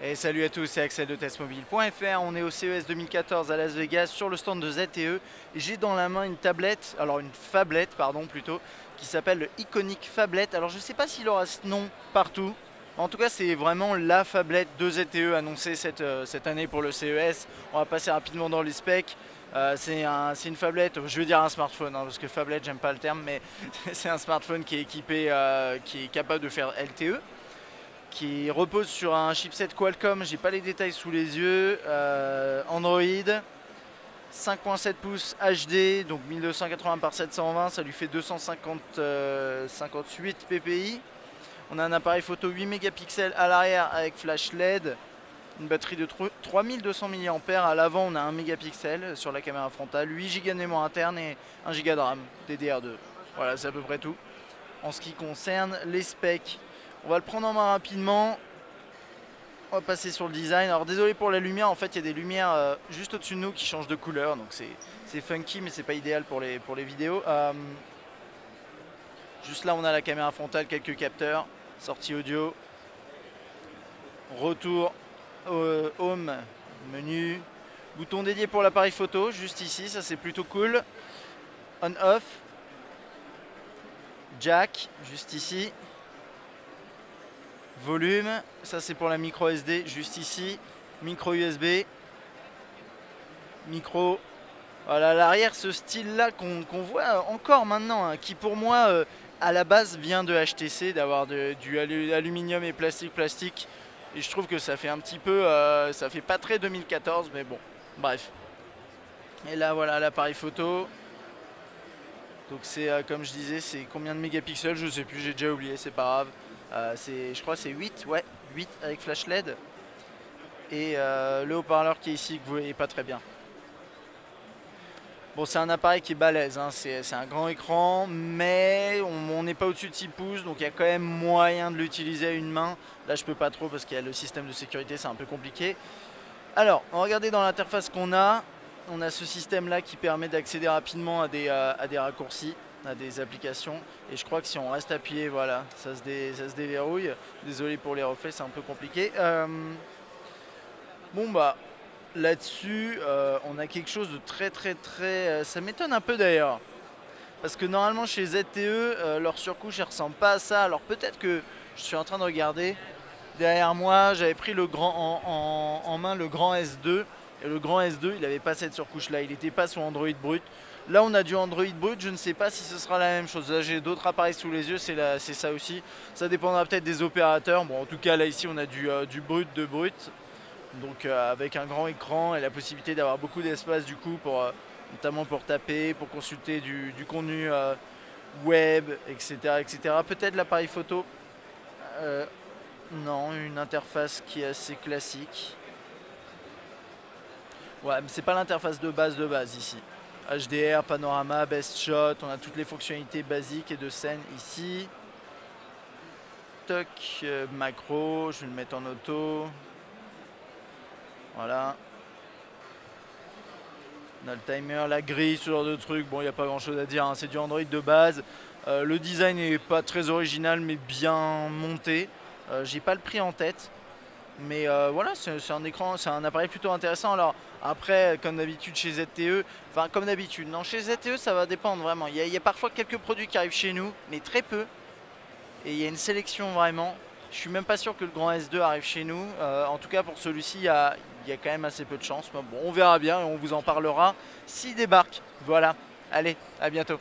Et salut à tous, c'est Axel de testmobile.fr. On est au CES 2014 à Las Vegas sur le stand de ZTE et j'ai dans la main une tablette, alors une phablette pardon plutôt, qui s'appelle le Iconic Phablette. Alors je sais pas s'il aura ce nom partout. En tout cas, c'est vraiment la phablette de ZTE annoncée cette année pour le CES. On va passer rapidement dans les specs. C'est une phablette, je veux dire un smartphone, hein, parce que phablette, j'aime pas le terme, mais c'est un smartphone qui est équipé, qui est capable de faire LTE, qui repose sur un chipset Qualcomm, j'ai pas les détails sous les yeux, Android, 5.7 pouces HD, donc 1280 par 720, ça lui fait 258 ppi. On a un appareil photo 8 mégapixels à l'arrière avec flash LED, une batterie de 3200 mAh, à l'avant on a 1 mégapixel sur la caméra frontale, 8 Go de mémoire interne et 1 Go de RAM DDR2. Voilà, c'est à peu près tout. En ce qui concerne les specs, on va le prendre en main rapidement. On va passer sur le design. Alors désolé pour la lumière, en fait il y a des lumières juste au-dessus de nous qui changent de couleur, donc c'est funky mais c'est pas idéal pour les vidéos. Juste là on a la caméra frontale, quelques capteurs, sortie audio, retour, home, menu, bouton dédié pour l'appareil photo, juste ici, ça c'est plutôt cool. On-off, jack, juste ici. Volume, ça c'est pour la micro SD, juste ici. Micro USB, micro. Voilà, à l'arrière, ce style-là qu'on voit encore maintenant, hein, qui pour moi, à la base, vient de HTC, d'avoir du aluminium et plastique. Et je trouve que ça fait un petit peu, ça fait pas très 2014, mais bon, bref. Et là, voilà l'appareil photo. Donc c'est, comme je disais, c'est combien de mégapixels, je sais plus, j'ai déjà oublié, c'est pas grave. Je crois que c'est 8, ouais, 8 avec flash LED. Et le haut-parleur qui est ici, que vous voyez pas très bien. Bon, c'est un appareil qui est balèze, hein. C'est un grand écran, mais on n'est pas au-dessus de 6 pouces, donc il y a quand même moyen de l'utiliser à une main. Là, je peux pas trop parce qu'il y a le système de sécurité, c'est un peu compliqué. Alors, on va regarder dans l'interface qu'on a. On a ce système-là qui permet d'accéder rapidement à des raccourcis, à des applications. Et je crois que si on reste appuyé, voilà, ça se déverrouille. Désolé pour les reflets, c'est un peu compliqué. Bon, bah, là-dessus, on a quelque chose de très... ça m'étonne un peu d'ailleurs. Parce que normalement, chez ZTE, leur surcouche, elle ressemble pas à ça. Alors peut-être que je suis en train de regarder. Derrière moi, j'avais pris en main le grand S2. Et le grand S2, il n'avait pas cette surcouche-là. Il n'était pas sur Android brut. Là, on a du Android brut. Je ne sais pas si ce sera la même chose. Là, j'ai d'autres appareils sous les yeux. C'est ça aussi. Ça dépendra peut-être des opérateurs. Bon, en tout cas, là, ici, on a du brut de brut. Donc, avec un grand écran et la possibilité d'avoir beaucoup d'espace, du coup, notamment pour taper, pour consulter du contenu web, etc. etc. Peut-être l'appareil photo. Non, une interface qui est assez classique. Ouais, mais c'est pas l'interface de base ici. HDR, panorama, best shot, on a toutes les fonctionnalités basiques et de scène ici. Toc, macro, je vais le mettre en auto. Voilà. On a le timer, la grille, ce genre de truc. Bon, il n'y a pas grand chose à dire, hein. C'est du Android de base. Le design n'est pas très original, mais bien monté. J'ai pas le prix en tête. Mais voilà, c'est un écran, c'est un appareil plutôt intéressant. Alors après, comme d'habitude chez ZTE, enfin comme d'habitude, non, chez ZTE ça va dépendre vraiment. Il y a parfois quelques produits qui arrivent chez nous, mais très peu. Et il y a une sélection vraiment. Je suis même pas sûr que le grand S2 arrive chez nous. En tout cas pour celui-ci, il y a quand même assez peu de chance. Bon, on verra bien et on vous en parlera s'il débarque. Voilà, allez, à bientôt.